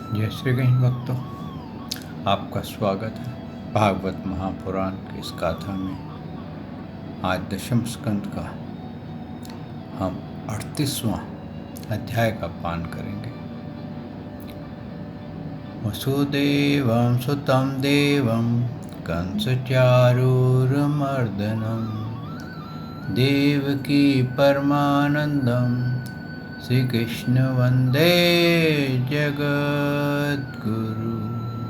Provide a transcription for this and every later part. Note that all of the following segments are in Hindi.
जय श्री कृष्ण भक्तों, आपका स्वागत है भागवत महापुराण की इस गाथा में। आज दशम स्कंद का हम 38वां अध्याय का पान करेंगे। वसुदेवं सुतं देवं कंसचारूरमर्दनं देवकी परमानंदं श्रीकृष्ण वंदे जगद्गुरु।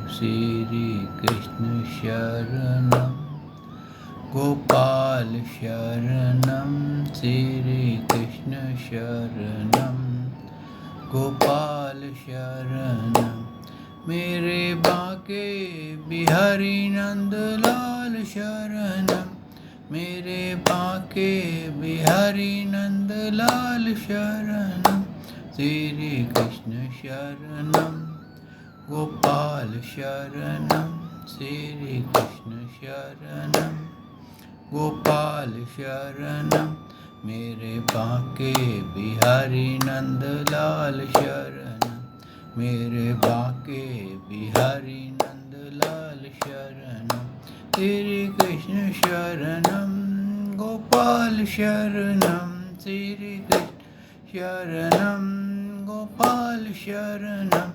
श्री कृष्ण शरणं गोपाल शरणं, श्री कृष्ण शरणं गोपाल शरणं। मेरे बाके बिहारी नंदलाल शरणं, मेरे बाके बिहारी नंदलाल शरणं। श्री कृष्ण शरणं गोपाल शरणं, श्री कृष्ण शरणं गोपाल शरणं। मेरे बाके बिहारी नंदलाल शरणं, मेरे बाके बिहारी नंदलाल शरणं। श्री कृष्ण शरणं गोपाल शरणं, श्री कृष्ण शरणं गोपाल शरणं।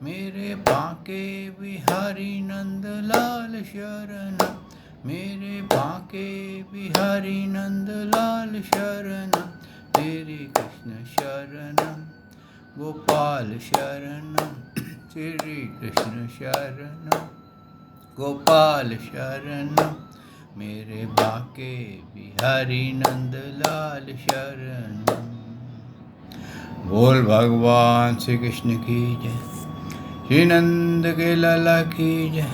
मेरे बाके बिहारी नंदलाल शरणं, मेरे बाके बिहारी नंदलाल शरणं। श्री कृष्ण शरणं गोपाल शरणं, श्री कृष्ण शरणं गोपाल शरणं। मेरे बाके बिहारी नंदलाल शरणं। बोल भगवान श्री कृष्ण की जय, श्री नंद के लाला की जय,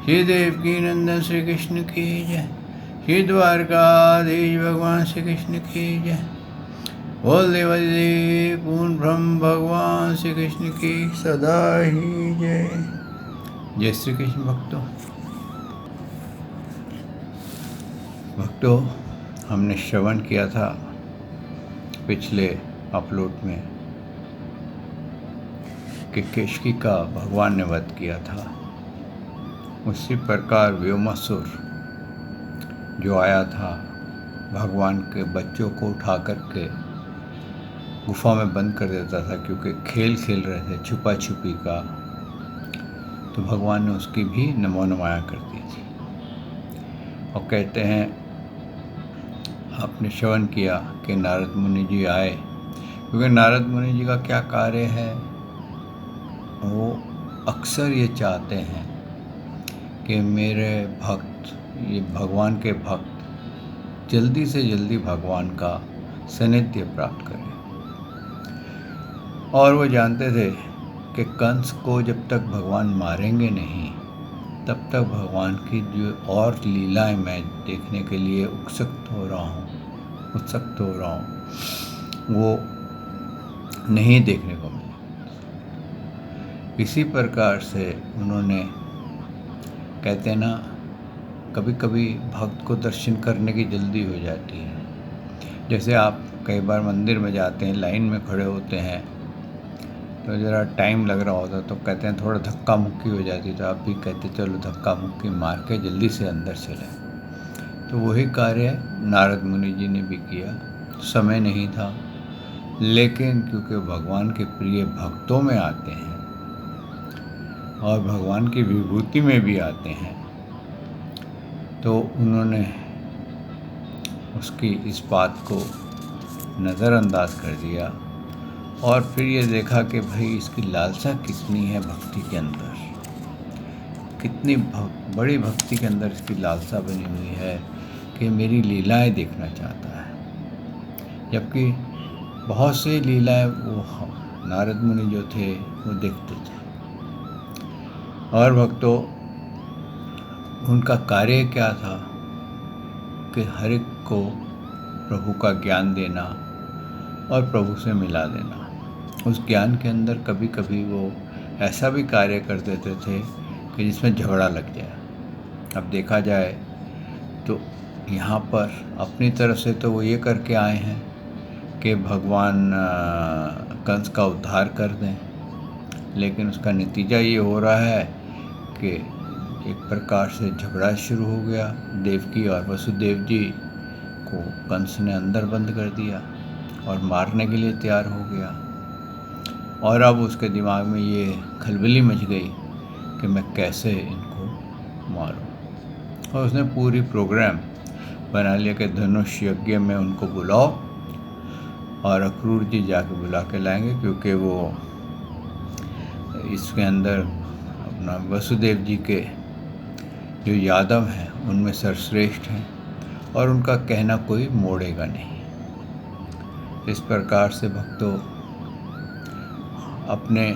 श्री देवकी नंदन श्री कृष्ण की जय, श्री द्वारकाधीश भगवान श्री कृष्ण की जय। बोल देवादिदेव पूर्ण ब्रह्म भगवान श्री कृष्ण की सदा ही जय। जय श्री कृष्ण भक्तों, हमने श्रवण किया था पिछले अपलोड में कि केशकी का भगवान ने वध किया था। उसी प्रकार व्योमासुर जो आया था भगवान के बच्चों को उठा करके गुफा में बंद कर देता था, क्योंकि खेल खेल रहे थे छुपा छुपी का, तो भगवान ने उसकी भी नमो नमाया कर दी थी। और कहते हैं आपने श्रवण किया कि नारद मुनि जी आए, क्योंकि नारद मुनि जी का क्या कार्य है, वो अक्सर ये चाहते हैं कि मेरे भक्त, ये भगवान के भक्त जल्दी से जल्दी भगवान का सानिध्य प्राप्त करें। और वो जानते थे कि कंस को जब तक भगवान मारेंगे नहीं, तब तक भगवान की जो और लीलाएं मैं देखने के लिए उत्सुक हो रहा हूँ, वो नहीं देखने को मिले। इसी प्रकार से उन्होंने, कहते हैं ना, कभी कभी भक्त को दर्शन करने की जल्दी हो जाती है। जैसे आप कई बार मंदिर में जाते हैं, लाइन में खड़े होते हैं, तो ज़रा टाइम लग रहा होता तो कहते हैं थोड़ा धक्का मुक्की हो जाती, तो आप भी कहते चलो धक्का मुक्की मार के जल्दी से अंदर चले। तो वही कार्य नारद मुनि जी ने भी किया। समय नहीं था, लेकिन क्योंकि भगवान के प्रिय भक्तों में आते हैं और भगवान की विभूति में भी आते हैं, तो उन्होंने उसकी इस बात को नज़रअंदाज कर दिया और फिर ये देखा कि भाई इसकी लालसा कितनी है भक्ति के अंदर, कितनी बड़ी भक्ति के अंदर इसकी लालसा बनी हुई है कि मेरी लीलाएं देखना चाहता है। जबकि बहुत से लीलाएं वो नारद मुनि जो थे वो देखते थे। और भक्तों, उनका कार्य क्या था कि हर एक को प्रभु का ज्ञान देना और प्रभु से मिला देना। उस ज्ञान के अंदर कभी कभी वो ऐसा भी कार्य कर देते थे कि जिसमें झगड़ा लग जाए। अब देखा जाए तो यहाँ पर अपनी तरफ से तो वो ये करके आए हैं कि भगवान कंस का उद्धार कर दें, लेकिन उसका नतीजा ये हो रहा है कि एक प्रकार से झगड़ा शुरू हो गया। देवकी और वसुदेव जी को कंस ने अंदर बंद कर दिया और मारने के लिए तैयार हो गया। और अब उसके दिमाग में ये खलबली मच गई कि मैं कैसे इनको मारूं। और उसने पूरी प्रोग्राम बना लिया कि धनुष यज्ञ में उनको बुलाओ और अक्रूर जी जाके बुला के लाएंगे, क्योंकि वो इसके अंदर अपना वसुदेव जी के जो यादव हैं उनमें सर्वश्रेष्ठ हैं और उनका कहना कोई मोड़ेगा नहीं। इस प्रकार से भक्तों अपने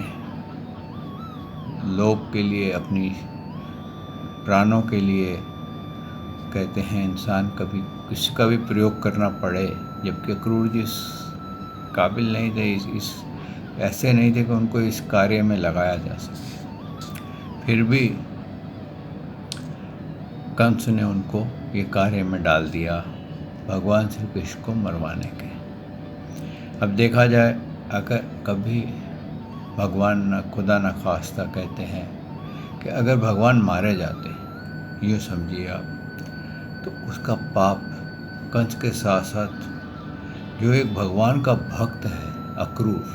लोक के लिए, अपनी प्राणों के लिए कहते हैं इंसान कभी किसी का भी प्रयोग करना पड़े, जबकि अक्रूर जी इस काबिल नहीं थे, इस ऐसे नहीं थे कि उनको इस कार्य में लगाया जा सके। फिर भी कंस ने उनको ये कार्य में डाल दिया भगवान श्री कृष्ण को मरवाने के। अब देखा जाए, अगर कभी भगवान न खुदा न खास्ता कहते हैं कि अगर भगवान मारे जाते, यूँ समझिए आप, तो उसका पाप कंस के साथ साथ जो एक भगवान का भक्त है अक्रूर,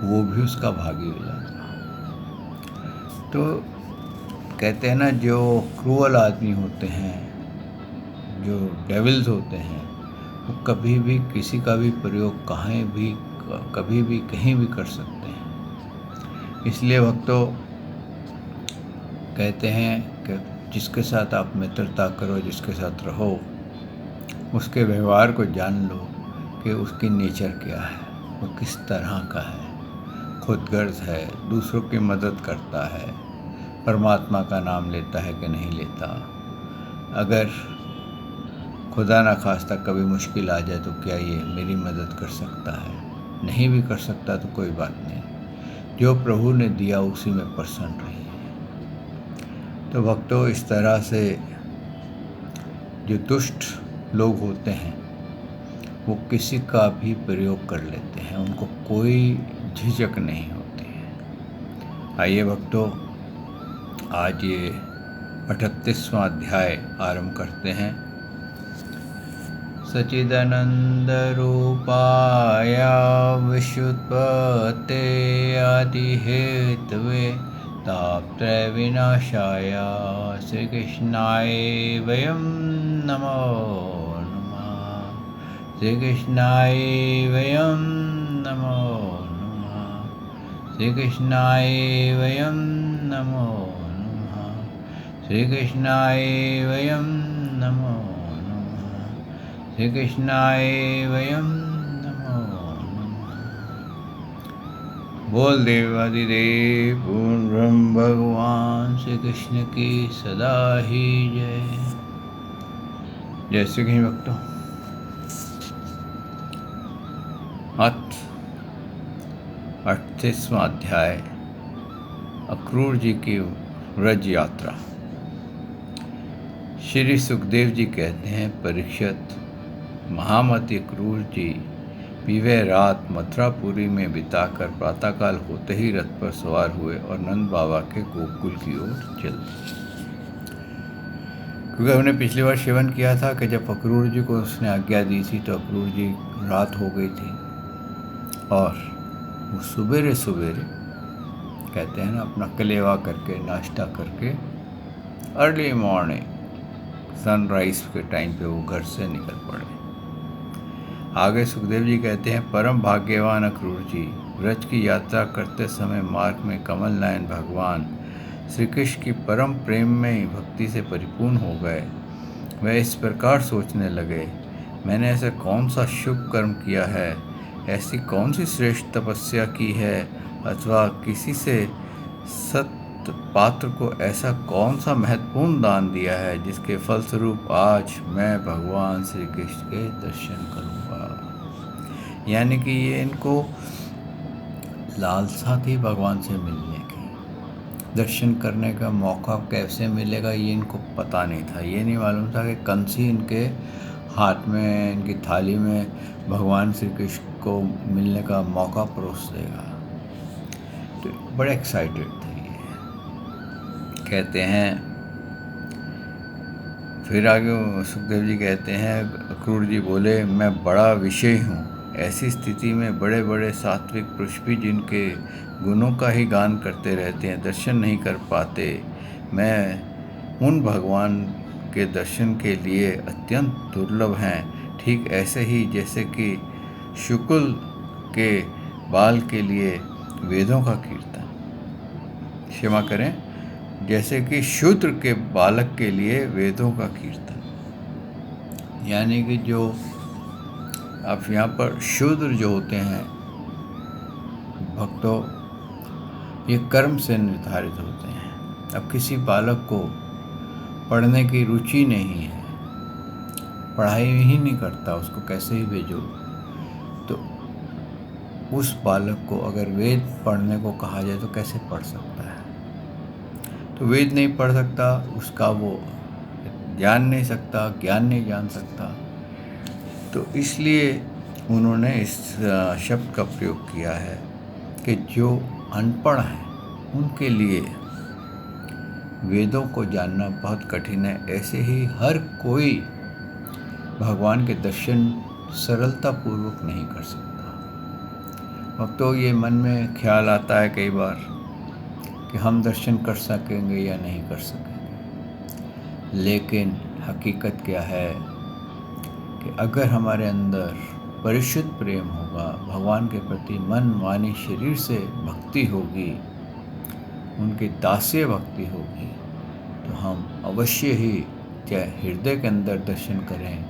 वो भी उसका भागी हो जाता। तो कहते हैं ना, जो क्रूअल आदमी होते हैं, जो डेविल्स होते हैं, वो कभी भी किसी का भी प्रयोग कहीं भी कभी भी कहीं भी कर सकते हैं। इसलिए भक्तों कहते हैं कि जिसके साथ आप मित्रता करो, जिसके साथ रहो, उसके व्यवहार को जान लो कि उसकी नेचर क्या है, वो किस तरह का है। खुदगर्ज है, दूसरों की मदद करता है, परमात्मा का नाम लेता है कि नहीं लेता। अगर खुदा ना खास्ता कभी मुश्किल आ जाए तो क्या ये मेरी मदद कर सकता है? नहीं भी कर सकता तो कोई बात नहीं, जो प्रभु ने दिया उसी में प्रसन्न रहिए। तो भक्तों, इस तरह से जो दुष्ट लोग होते हैं वो किसी का भी प्रयोग कर लेते हैं, उनको कोई झिझक नहीं होती है। आइए भक्तों, आज ये 38वां अध्याय आरंभ करते हैं। सच्चिदानंद रूपाय विश्वोत्पत्ते आदि हेतवे तापत्रय विनाशाय श्री कृष्णाय वयं नमो नमः। श्री कृष्णाय वयं नमो नमः। श्री कृष्णाय वयं नमो नमः। श्री कृष्णाय वयं नमो नमः। श्री कृष्णाय वयं नमो नमः। बोल देवादिदेव पूर्ण ब्रह्म भगवान श्री कृष्ण की सदा ही जय। जय श्री कृष्ण भक्तों। 38वां अध्याय, अक्रूर जी की व्रज यात्रा। श्री सुखदेव जी कहते हैं, परीक्षित, महामती अक्रूर जी बीवे रात मथुरापुरी में बिताकर प्रातःकाल होते ही रथ पर सवार हुए और नंद बाबा के गोकुल की ओर चल दिए। क्योंकि हमने पिछली बार सेवन किया था कि जब अक्रूर जी को उसने आज्ञा दी थी तो अक्रूर जी रात हो गई थी और वो सुबेरे सुबेरे कहते हैं ना, अपना कलेवा करके, नाश्ता करके, अर्ली मॉर्निंग सनराइज के टाइम पे वो घर से निकल पड़े। आगे सुखदेव जी कहते हैं, परम भाग्यवान अक्रूर जी व्रज की यात्रा करते समय मार्ग में कमल नयन भगवान श्री कृष्ण की परम प्रेम में भक्ति से परिपूर्ण हो गए। वह इस प्रकार सोचने लगे, मैंने ऐसा कौन सा शुभ कर्म किया है, ऐसी कौन सी श्रेष्ठ तपस्या की है, अथवा किसी से सत्य पात्र को ऐसा कौन सा महत्वपूर्ण दान दिया है जिसके फलस्वरूप आज मैं भगवान श्री कृष्ण के दर्शन करूंगा। यानी कि ये इनको लालसा थी भगवान से मिलने की, दर्शन करने का मौका कैसे मिलेगा ये इनको पता नहीं था। ये नहीं मालूम था कि कंस ही इनके हाथ में, इनकी थाली में भगवान श्री कृष्ण को मिलने का मौका परोस देगा। तो बड़े एक्साइटेड थे ये। कहते हैं फिर आगे सुखदेव जी कहते हैं, अक्रूर जी बोले, मैं बड़ा विषयी हूँ। ऐसी स्थिति में बड़े बड़े सात्विक पुरुष भी जिनके गुणों का ही गान करते रहते हैं, दर्शन नहीं कर पाते। मैं उन भगवान के दर्शन के लिए अत्यंत दुर्लभ हैं। ठीक ऐसे ही जैसे कि शुक्ल के बाल के लिए वेदों का कीर्तन, क्षमा करें, जैसे कि शूद्र के बालक के लिए वेदों का कीर्तन। यानी कि जो आप यहाँ पर शूद्र जो होते हैं भक्तों, ये कर्म से निर्धारित होते हैं। अब किसी बालक को पढ़ने की रुचि नहीं है, पढ़ाई ही नहीं करता, उसको कैसे ही भेजो, तो उस बालक को अगर वेद पढ़ने को कहा जाए तो कैसे पढ़ सकता है? तो वेद नहीं पढ़ सकता, उसका वो जान नहीं सकता, ज्ञान नहीं जान सकता। तो इसलिए उन्होंने इस शब्द का प्रयोग किया है कि जो अनपढ़ हैं उनके लिए वेदों को जानना बहुत कठिन है। ऐसे ही हर कोई भगवान के दर्शन सरलतापूर्वक नहीं कर सकता। अब तो ये मन में ख्याल आता है कई बार कि हम दर्शन कर सकेंगे या नहीं कर सकेंगे, लेकिन हकीकत क्या है कि अगर हमारे अंदर परिशुद्ध प्रेम होगा, भगवान के प्रति मन वाणी शरीर से भक्ति होगी, उनकी दास्य भक्ति होगी, तो हम अवश्य ही चाहे हृदय के अंदर दर्शन करें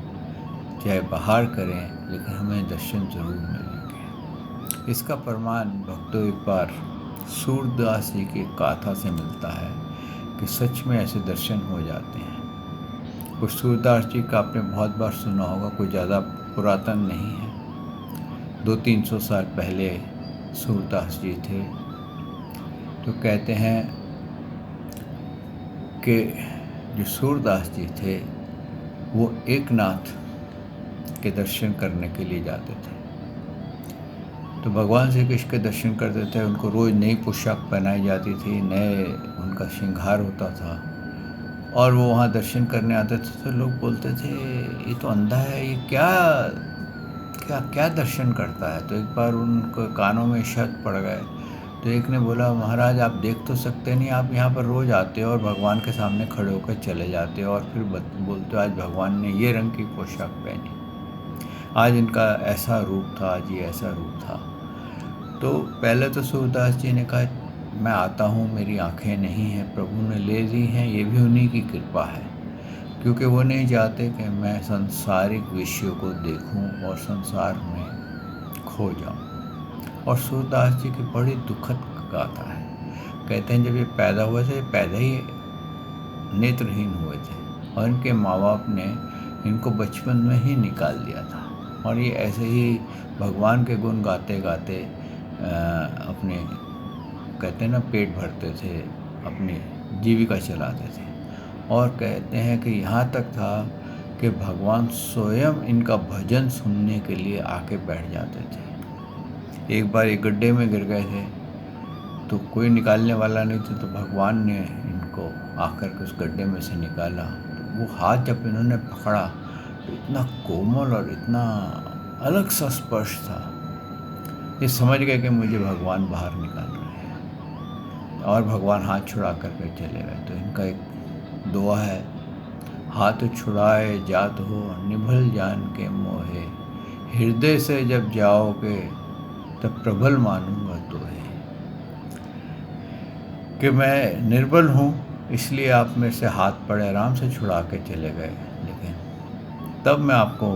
चाहे बाहर करें, लेकिन हमें दर्शन जरूर मिलेंगे। इसका प्रमाण भक्तों एक बार सूरदास जी की गाथा से मिलता है कि सच में ऐसे दर्शन हो जाते हैं। कुछ सूरदास जी का आपने बहुत बार सुना होगा, कोई ज़्यादा पुरातन नहीं है, 200-300 साल पहले सूरदास जी थे। तो कहते हैं कि जो सूरदास जी थे वो एकनाथ के दर्शन करने के लिए जाते थे। तो भगवान श्री कृष्ण के दर्शन करते थे, उनको रोज़ नई पोशाक पहनाई जाती थी, नए उनका श्रृंगार होता था, और वो वहाँ दर्शन करने आते थे। तो लोग बोलते थे ये तो अंधा है, ये क्या क्या क्या दर्शन करता है। तो एक बार उनको कानों में शब्द पड़ गए, तो एक ने बोला, महाराज आप देख तो सकते नहीं, आप यहाँ पर रोज़ आते हो और भगवान के सामने खड़े होकर चले जाते हो, और फिर बोलते हो आज भगवान ने ये रंग की पोशाक पहनी, आज इनका ऐसा रूप था, आज ये ऐसा रूप था। तो पहले तो सूरदास जी ने कहा मैं आता हूँ, मेरी आँखें नहीं हैं, प्रभु ने ले ली हैं, ये भी उन्हीं की कृपा है, क्योंकि वो नहीं चाहते कि मैं सांसारिक विषयों को देखूं और संसार में खो जाऊं। और सूरदास जी की बड़ी दुखद गाथा है। कहते हैं जब ये पैदा हुए थे, पैदा ही नेत्रहीन हुए थे और इनके माँ बाप ने इनको बचपन में ही निकाल दिया था, और ये ऐसे ही भगवान के गुण गाते गाते अपने कहते हैं ना पेट भरते थे, अपनी जीविका चलाते थे। और कहते हैं कि यहाँ तक था कि भगवान स्वयं इनका भजन सुनने के लिए आके बैठ जाते थे। एक बार एक गड्ढे में गिर गए थे, तो कोई निकालने वाला नहीं था, तो भगवान ने इनको आकर के उस गड्ढे में से निकाला। तो वो हाथ जब इन्होंने पकड़ा तो इतना कोमल और इतना अलग सा स्पर्श था, ये समझ गए कि मुझे भगवान बाहर निकाल रहे हैं, और भगवान हाथ छुड़ा करके चले गए। तो इनका एक दुआ है, हाथ छुड़ाए जात हो निभल जान के मोहे, हृदय से जब जाओगे तब प्रबल मानूंगा तो है। कि मैं निर्बल हूँ इसलिए आप मेरे से हाथ बड़े आराम से छुड़ा के चले गए, लेकिन तब मैं आपको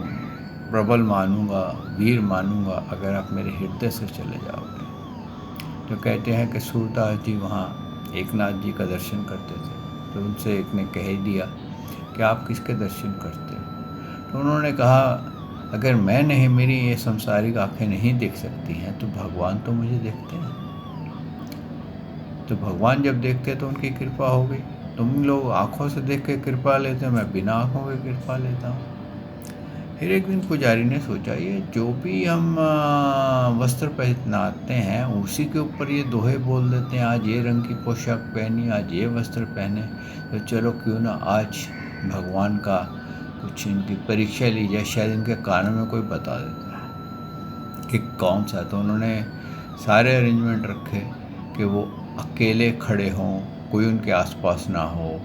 प्रबल मानूंगा, वीर मानूंगा अगर आप मेरे हृदय से चले जाओगे। तो कहते हैं कि सूरदास जी वहाँ एकनाथ जी का दर्शन करते थे, तो उनसे एक ने कह दिया कि आप किसके दर्शन करते हो। तो उन्होंने कहा अगर मैं नहीं, मेरी ये संसारिक आँखें नहीं देख सकती हैं, तो भगवान तो मुझे देखते हैं। तो भगवान जब देखते तो उनकी कृपा हो गई। तुम लोग आँखों से देख के कृपा लेते हो, मैं बिना आँखों के कृपा लेता हूँ। फिर एक दिन पुजारी ने सोचा, ये जो भी हम वस्त्र पहनाते हैं उसी के ऊपर ये दोहे बोल देते हैं, आज ये रंग की पोशाक पहनी, आज ये वस्त्र पहने, तो चलो क्यों ना आज भगवान का कुछ इनकी परीक्षा ली जाए, शायद इनके कानों में कोई बता देता है कि कौन सा। तो उन्होंने सारे अरेंजमेंट रखे कि वो अकेले खड़े हों, कोई उनके आसपास ना हो,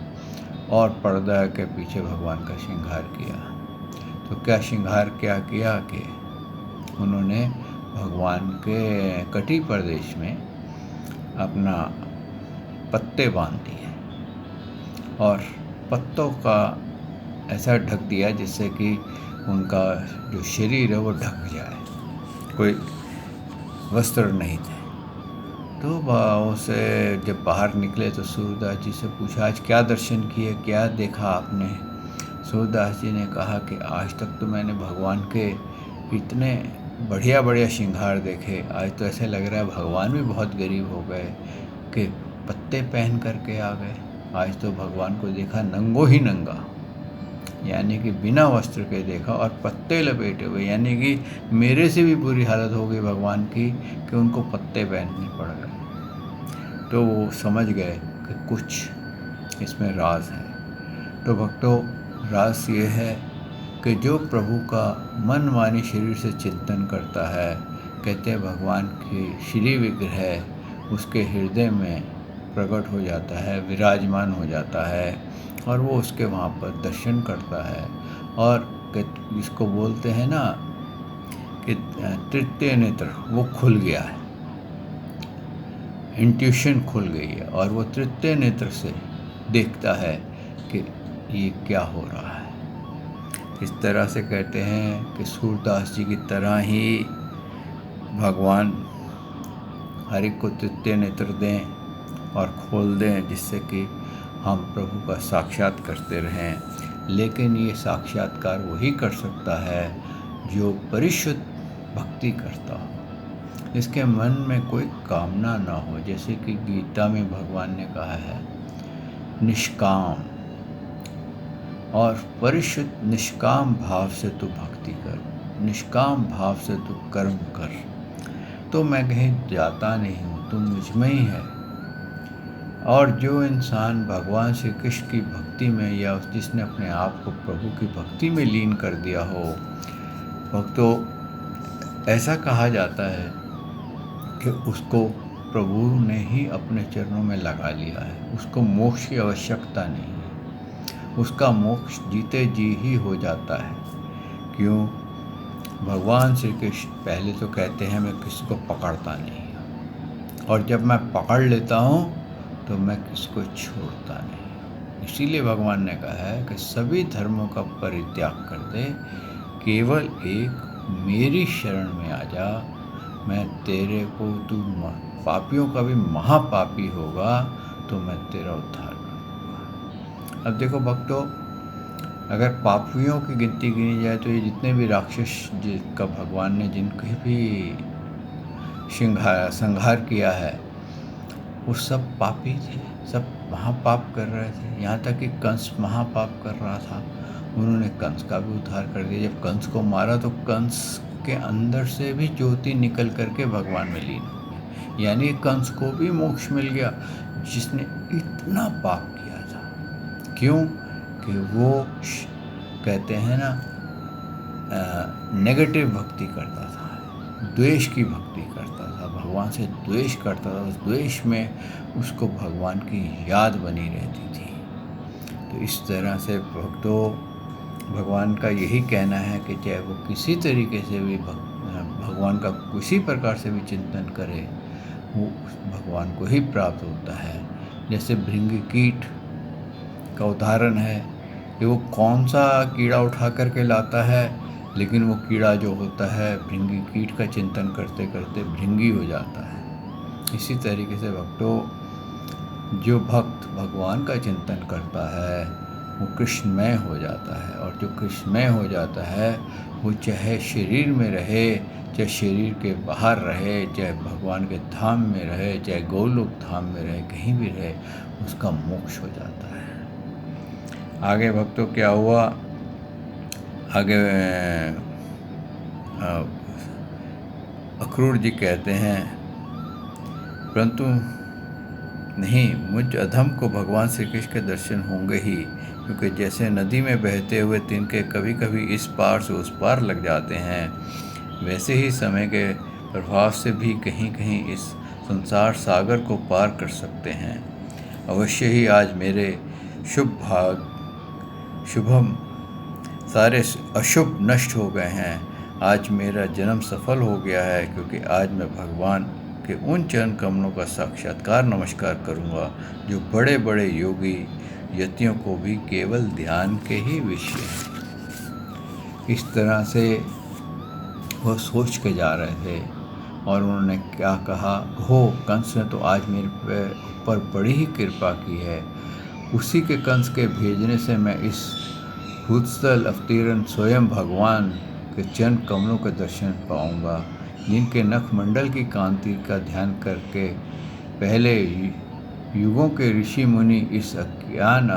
और पर्दा के पीछे भगवान का श्रृंगार किया। तो क्या श्रृंगार क्या किया कि उन्होंने भगवान के कटी प्रदेश में अपना पत्ते बांध दिए और पत्तों का ऐसा ढक दिया जिससे कि उनका जो शरीर है वो ढक जाए, कोई वस्त्र नहीं थे। तो उसे जब बाहर निकले तो सूरदास जी से पूछा, आज क्या दर्शन किए, क्या देखा आपने? सूरदास जी ने कहा कि आज तक तो मैंने भगवान के इतने बढ़िया बढ़िया श्रृंगार देखे, आज तो ऐसे लग रहा है भगवान भी बहुत गरीब हो गए कि पत्ते पहन करके आ गए। आज तो भगवान को देखा नंगो ही नंगा, यानी कि बिना वस्त्र के देखा और पत्ते लपेटे हुए, यानी कि मेरे से भी बुरी हालत हो गई भगवान की कि उनको पत्ते पहनने पड़ गए। तो वो समझ गए कि कुछ इसमें राज है। तो भक्तों, राज ये है कि जो प्रभु का मन मानी शरीर से चिंतन करता है, कहते हैं भगवान की श्री विग्रह उसके हृदय में प्रकट हो जाता है, विराजमान हो जाता है, और वो उसके वहाँ पर दर्शन करता है। और जिसको बोलते हैं ना कि तृतीय नेत्र वो खुल गया है, इंट्यूशन खुल गई है, और वो तृतीय नेत्र से देखता है कि ये क्या हो रहा है। इस तरह से कहते हैं कि सूरदास जी की तरह ही भगवान हर एक को तृतीय नेत्र दें और खोल दें, जिससे कि हम प्रभु का साक्षात करते रहें। लेकिन ये साक्षात्कार वही कर सकता है जो परिशुद्ध भक्ति करता हो, इसके मन में कोई कामना ना हो। जैसे कि गीता में भगवान ने कहा है, निष्काम और परिशुद्ध निष्काम भाव से तू भक्ति कर, निष्काम भाव से तू कर्म कर, तो मैं कहीं जाता नहीं हूँ, तू मुझ में ही है। और जो इंसान भगवान श्री कृष्ण की भक्ति में, या जिसने अपने आप को प्रभु की भक्ति में लीन कर दिया हो, भक्तों, ऐसा कहा जाता है कि उसको प्रभु ने ही अपने चरणों में लगा लिया है, उसको मोक्ष की आवश्यकता नहीं है, उसका मोक्ष जीते जी ही हो जाता है। क्यों? भगवान श्री कृष्ण पहले तो कहते हैं, मैं किसी को पकड़ता नहीं हूँ, और जब मैं पकड़ लेता हूँ तो मैं किसको छोड़ता नहीं। इसीलिए भगवान ने कहा है कि सभी धर्मों का परित्याग कर दे, केवल एक मेरी शरण में आ जा, मैं तेरे को, तू पापियों का भी महापापी होगा तो मैं तेरा उद्धार करूँगा। अब देखो भक्तों, अगर पापियों की गिनती गिनी जाए तो ये जितने भी राक्षस जिनका भगवान ने जिनके भी संहार किया है, वो सब पापी थे, सब महापाप कर रहे थे। यहाँ तक कि कंस महापाप कर रहा था, उन्होंने कंस का भी उद्धार कर दिया। जब कंस को मारा तो कंस के अंदर से भी ज्योति निकल करके भगवान में लीन हो गई, यानी कंस को भी मोक्ष मिल गया जिसने इतना पाप किया था। क्यों? कि वो कहते हैं ना, नेगेटिव भक्ति करता था, द्वेष की भक्ति करता था, भगवान से द्वेष करता था। उस द्वेष में उसको भगवान की याद बनी रहती थी। तो इस तरह से भक्तों, भगवान का यही कहना है कि चाहे वो किसी तरीके से भी भगवान का किसी प्रकार से भी चिंतन करे, वो भगवान को ही प्राप्त होता है। जैसे भृंगी कीट का उदाहरण है कि वो कौन सा कीड़ा उठा करके लाता है, लेकिन वो कीड़ा जो होता है भृंगी कीट का चिंतन करते करते भृंगी हो जाता है। इसी तरीके से भक्तों, जो भक्त भगवान का चिंतन करता है वो कृष्णमय हो जाता है, और जो कृष्णमय हो जाता है वो चाहे शरीर में रहे, चाहे शरीर के बाहर रहे, चाहे भगवान के धाम में रहे, चाहे गोलोक धाम में रहे, कहीं भी रहे, उसका मोक्ष हो जाता है। आगे भक्तों क्या हुआ? आगे अक्रूर जी कहते हैं, परंतु नहीं, मुझ अधम को भगवान श्री कृष्ण के दर्शन होंगे ही, क्योंकि जैसे नदी में बहते हुए तिनके कभी कभी इस पार से उस पार लग जाते हैं, वैसे ही समय के प्रभाव से भी कहीं कहीं इस संसार सागर को पार कर सकते हैं। अवश्य ही आज मेरे शुभम सारे अशुभ नष्ट हो गए हैं। आज मेरा जन्म सफल हो गया है, क्योंकि आज मैं भगवान के उन चरण कमलों का साक्षात्कार नमस्कार करूंगा जो बड़े बड़े योगी यतियों को भी केवल ध्यान के ही विषय हैं। इस तरह से वह सोच के जा रहे थे और उन्होंने क्या कहा, हो कंस ने तो आज मेरे ऊपर बड़ी ही कृपा की है, उसी के कंस के भेजने से मैं इस भूतस्थल अवतीर्ण स्वयं भगवान के चरण कमलों के दर्शन पाऊंगा, जिनके नखमंडल की कांति का ध्यान करके पहले युगों के ऋषि मुनि इस अज्ञान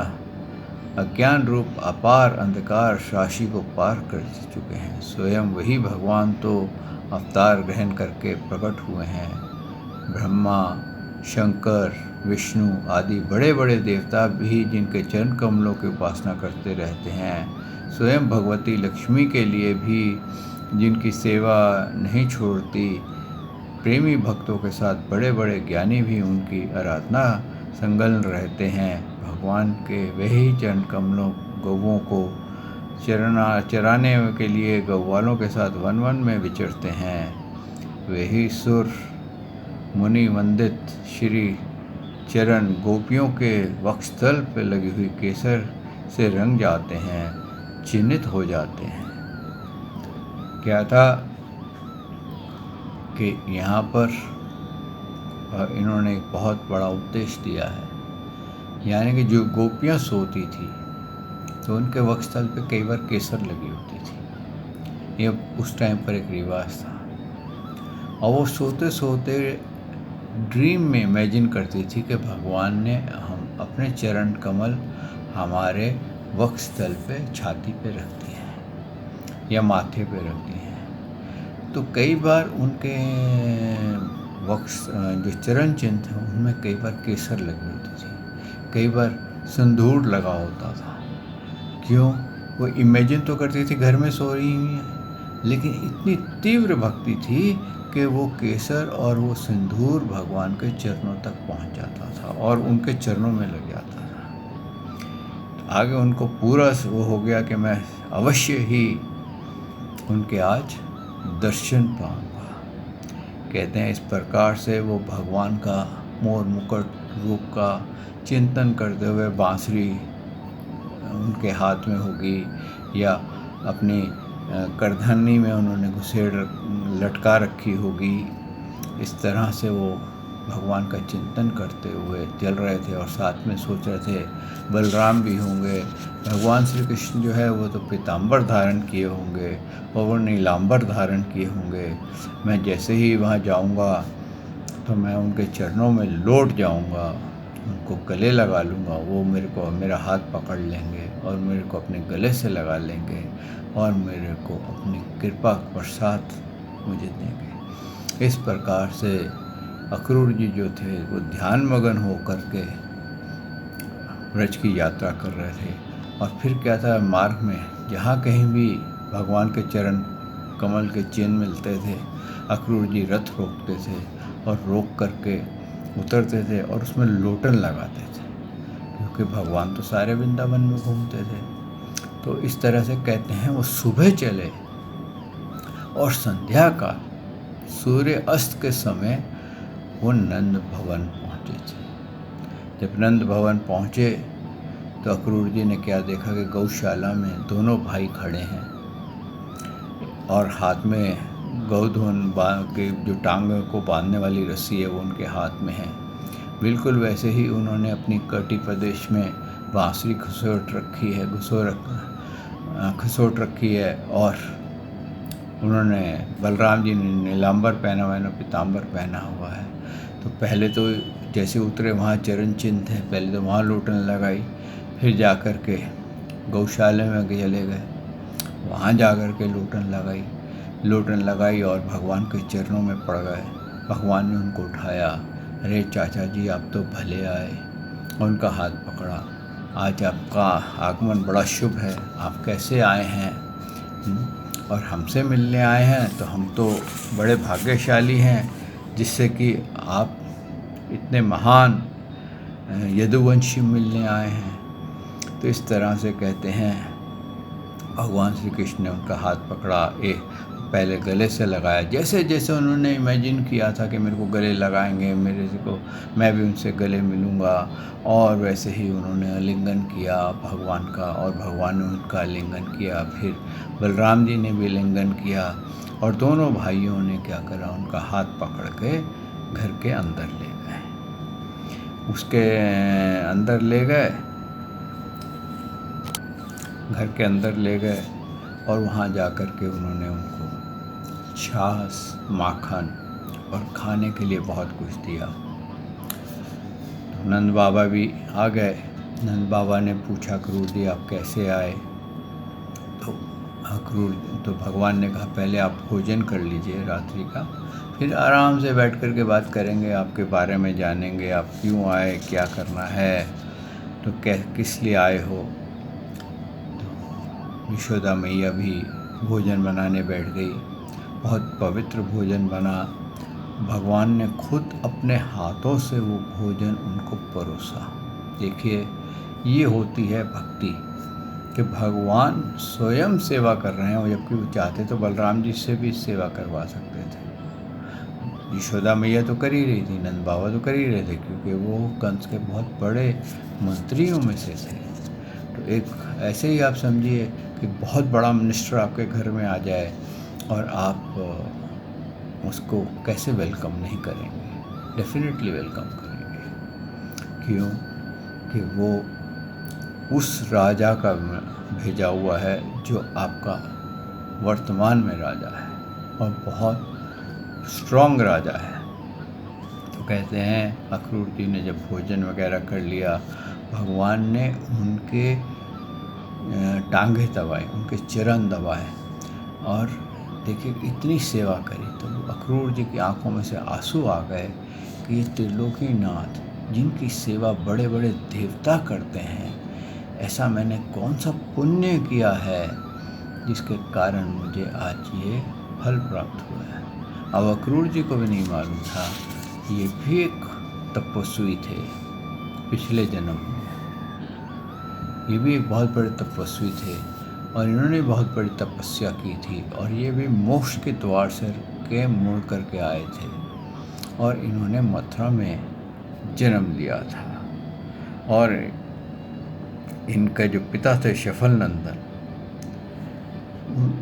रूप अपार अंधकार राशि को पार कर चुके हैं। स्वयं वही भगवान तो अवतार ग्रहण करके प्रकट हुए हैं। ब्रह्मा, शंकर, विष्णु आदि बड़े बड़े देवता भी जिनके चरण कमलों की उपासना करते रहते हैं, स्वयं भगवती लक्ष्मी के लिए भी जिनकी सेवा नहीं छोड़ती, प्रेमी भक्तों के साथ बड़े बड़े ज्ञानी भी उनकी आराधना संलग्न रहते हैं। भगवान के वही चरण कमलों गौओं को चराने के लिए गौवालों के साथ वन वन में विचरते हैं। वही सुर मुनि वंदित श्री चरण गोपियों के वक्षस्थल पर लगी हुई केसर से रंग जाते हैं, चिन्हित हो जाते हैं। क्या था कि यहाँ पर इन्होंने एक बहुत बड़ा उपदेश दिया है, यानी कि जो गोपियाँ सोती थी तो उनके वक्षस्थल पे कई बार केसर लगी होती थी। ये उस टाइम पर एक रिवाज था, और वो सोते सोते ड्रीम में इमेजिन करती थी कि भगवान ने हम अपने चरण कमल हमारे वक्षस्थल पे, छाती पे रख दिए हैं या माथे पे रख दिए हैं। तो कई बार उनके वक्ष जो चरण चिन्ह थे उनमें कई बार केसर लगी होती थी, कई बार सिंदूर लगा होता था। क्यों? वो इमेजिन तो करती थी घर में सो रही हुई है, लेकिन इतनी तीव्र भक्ति थी कि वो केसर और वो सिंदूर भगवान के चरणों तक पहुंच जाता था और उनके चरणों में लग जाता था। तो आगे उनको पूरा वो हो गया कि मैं अवश्य ही उनके आज दर्शन पाऊंगा। कहते हैं इस प्रकार से वो भगवान का मोर मुकुट रूप का चिंतन करते हुए बांसुरी उनके हाथ में होगी या अपनी करधनी में उन्होंने घुसेड़ लटका रखी होगी। इस तरह से वो भगवान का चिंतन करते हुए चल रहे थे और साथ में सोच रहे थे बलराम भी होंगे। भगवान श्री कृष्ण जो है वो तो पीताम्बर धारण किए होंगे और वो नीलांबर धारण किए होंगे। मैं जैसे ही वहाँ जाऊँगा तो मैं उनके चरणों में लौट जाऊँगा, उनको गले लगा लूँगा, वो मेरा हाथ पकड़ लेंगे और मेरे को अपने गले से लगा लेंगे और मेरे को अपनी कृपा प्रसाद मुझे देंगे। इस प्रकार से अक्रूर जी जो थे वो ध्यान मगन हो कर के ब्रज की यात्रा कर रहे थे। और फिर क्या था, मार्ग में जहाँ कहीं भी भगवान के चरण कमल के चिन्ह मिलते थे, अक्रूर जी रथ रोकते थे और रोक करके उतरते थे और उसमें लोटन लगाते थे, क्योंकि भगवान तो सारे वृंदावन में घूमते थे। तो इस तरह से कहते हैं वो सुबह चले और संध्या का सूर्य अस्त के समय वो नंद भवन पहुँचे थे। जब नंद भवन पहुँचे तो अक्रूर जी ने क्या देखा कि गौशाला में दोनों भाई खड़े हैं और हाथ में गौधन के जो टांग को बांधने वाली रस्सी है वो उनके हाथ में है। बिल्कुल वैसे ही उन्होंने अपनी कटी प्रदेश में बांसुरी खसोट रखी है और उन्होंने बलराम जी ने नीलांबर पहना हुआ है, पीताम्बर पहना हुआ है। तो पहले तो जैसे उतरे वहाँ चरण चिन्ह थे, पहले तो वहाँ लोटन लगाई, फिर जा कर के गौशाला में चले गए। वहाँ जा कर के लोटन लगाई और भगवान के चरणों में पड़ गए। भगवान ने उनको उठाया, अरे चाचा जी आप तो भले आए, और उनका हाथ पकड़ा। आज आपका आगमन बड़ा शुभ है, आप कैसे आए हैं? और हमसे मिलने आए हैं तो हम तो बड़े भाग्यशाली हैं, जिससे कि आप इतने महान यदुवंशी मिलने आए हैं। तो इस तरह से कहते हैं भगवान श्री कृष्ण ने उनका हाथ पकड़ा, पहले गले से लगाया, जैसे जैसे उन्होंने इमेजिन किया था कि मेरे को गले लगाएंगे, मैं भी उनसे गले मिलूँगा, और वैसे ही उन्होंने आलिंगन किया भगवान का, और भगवान ने उनका आलिंगन किया। फिर बलराम जी ने भी आलिंगन किया, और दोनों भाइयों ने क्या करा, उनका हाथ पकड़ के घर के अंदर ले गए। उसके अंदर ले गए, घर के अंदर ले गए, और वहाँ जा कर के उन्होंने उनको छाछ, माखन और खाने के लिए बहुत कुछ दिया। तो नंद बाबा भी आ गए। नंद बाबा ने पूछा, क्रूर जी आप कैसे आए? तो भगवान ने कहा पहले आप भोजन कर लीजिए रात्रि का, फिर आराम से बैठ कर के बात करेंगे, आपके बारे में जानेंगे, आप क्यों आए, क्या करना है, तो किस लिए आए हो। यशोदा मैया भी भोजन बनाने बैठ गई। बहुत पवित्र भोजन बना। भगवान ने खुद अपने हाथों से वो भोजन उनको परोसा। देखिए, ये होती है भक्ति, कि भगवान स्वयं सेवा कर रहे हैं, और जबकि वो चाहते तो बलराम जी से भी सेवा करवा सकते थे। यशोदा मैया तो कर ही रही थी, नंद बाबा तो कर ही रहे थे, क्योंकि वो कंस के बहुत बड़े मंत्रियों में से थे। तो एक ऐसे ही आप समझिए कि बहुत बड़ा मिनिस्टर आपके घर में आ जाए और आप उसको कैसे वेलकम नहीं करेंगे? डेफिनेटली वेलकम करेंगे। क्यों? कि वो उस राजा का भेजा हुआ है जो आपका वर्तमान में राजा है, और बहुत स्ट्रॉन्ग राजा है। तो कहते हैं अक्रूर जी ने जब भोजन वगैरह कर लिया, भगवान ने उनके टांगे दबाए, उनके चरण दबाए, और देखिए इतनी सेवा करी। तो अक्रूर जी की आंखों में से आंसू आ गए कि ये त्रिलोकीनाथ, जिनकी सेवा बड़े बड़े देवता करते हैं, ऐसा मैंने कौन सा पुण्य किया है जिसके कारण मुझे आज ये फल प्राप्त हुआ है। अब अक्रूर जी को भी नहीं मालूम था, ये भी एक तपस्वी थे पिछले जन्म में। ये भी एक बहुत बड़े तपस्वी थे, और इन्होंने बहुत बड़ी तपस्या की थी, और ये भी मोक्ष के द्वार से के मुड़ करके आए थे, और इन्होंने मथुरा में जन्म लिया था। और इनका जो पिता थे शफल नंदन,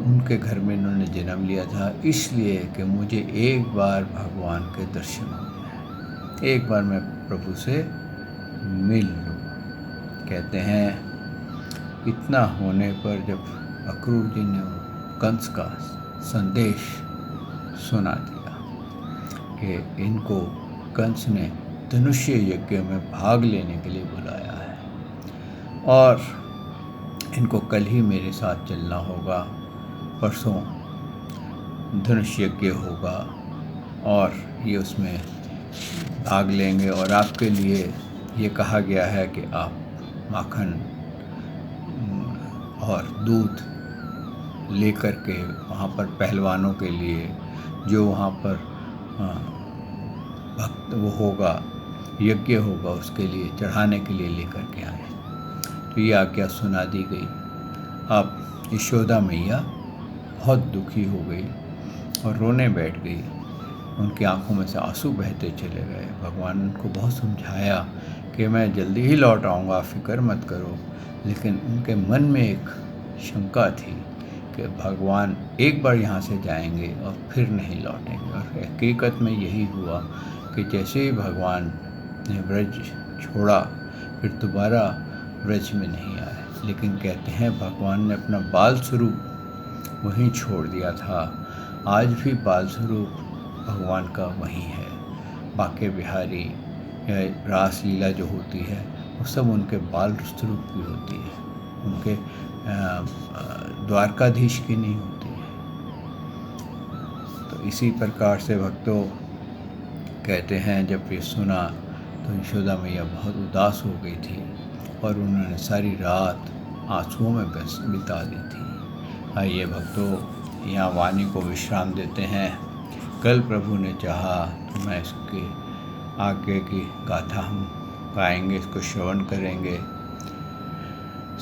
उनके घर में इन्होंने जन्म लिया था, इसलिए कि मुझे एक बार भगवान के दर्शन हो जाए, एक बार मैं प्रभु से मिल लूँ। कहते हैं इतना होने पर जब अक्रूर जी ने कंस का संदेश सुना दिया कि इनको कंस ने धनुष्य यज्ञ में भाग लेने के लिए बुलाया है, और इनको कल ही मेरे साथ चलना होगा, परसों धनुष यज्ञ होगा, और ये उसमें भाग लेंगे, और आपके लिए ये कहा गया है कि आप माखन और दूध लेकर के वहाँ पर पहलवानों के लिए, जो वहाँ पर भक्त वो होगा, यज्ञ होगा, उसके लिए चढ़ाने के लिए लेकर के आए। तो ये आज्ञा सुना दी गई। अब यशोदा मैया बहुत दुखी हो गई और रोने बैठ गई। उनकी आंखों में से आंसू बहते चले गए। भगवान उनको बहुत समझाया कि मैं जल्दी ही लौट आऊँगा, फिक्र मत करो, लेकिन उनके मन में एक शंका थी कि भगवान एक बार यहाँ से जाएंगे और फिर नहीं लौटेंगे। और हकीकत में यही हुआ कि जैसे ही भगवान ने ब्रज छोड़ा, फिर दोबारा ब्रज में नहीं आए। लेकिन कहते हैं भगवान ने अपना बाल स्वरूप वहीं छोड़ दिया था। आज भी बाल स्वरूप भगवान का वहीं है। बाके बिहारी या रास लीला जो होती है वो सब उनके बाल स्वरूप की होती है। उनके द्वारकाधीश की नहीं होती है। तो इसी प्रकार से भक्तों कहते हैं, जब ये सुना तो यशोदा मैया बहुत उदास हो गई थी और उन्होंने सारी रात आंसुओं में बिता दी थी। आइए भक्तों, यहाँ वाणी को विश्राम देते हैं। कल प्रभु ने चाहा तो मैं इसके आगे की गाथा हम गाएंगे, इसको श्रवण करेंगे।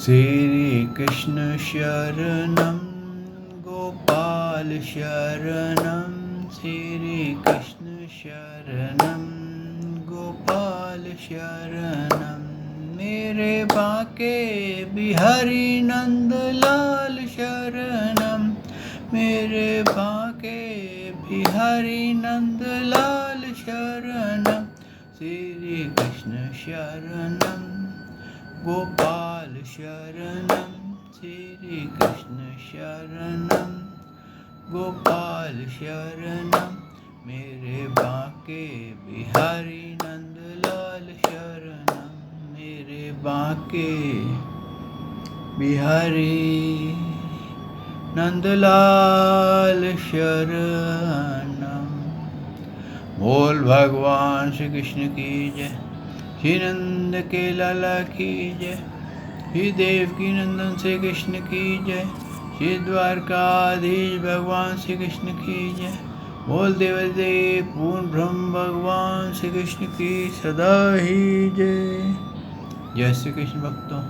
श्री कृष्ण शरणम गोपाल शरणम, श्री कृष्ण शरणम गोपाल शरणम, मेरे बाके बिहारी नंदलाल शरणम, मेरे बाके बिहारी नंदलाल शरणम, श्री कृष्ण शरणम गोपाल शरणम, श्री कृष्ण शरणम गोपाल शरणम, मेरे बाके बिहारी नंदलाल शरणम, मेरे बाके बिहारी नंदलाल शरणम। बोल भगवान श्री कृष्ण की जय, श्री नंद के लाला की जय, श्री देवकी नंदन श्री कृष्ण की जय, श्री द्वारकाधीश भगवान श्री कृष्ण की जय। बोल देवदेव पूर्ण ब्रह्म भगवान श्री कृष्ण की सदा ही जय। जय श्री कृष्ण भक्तों।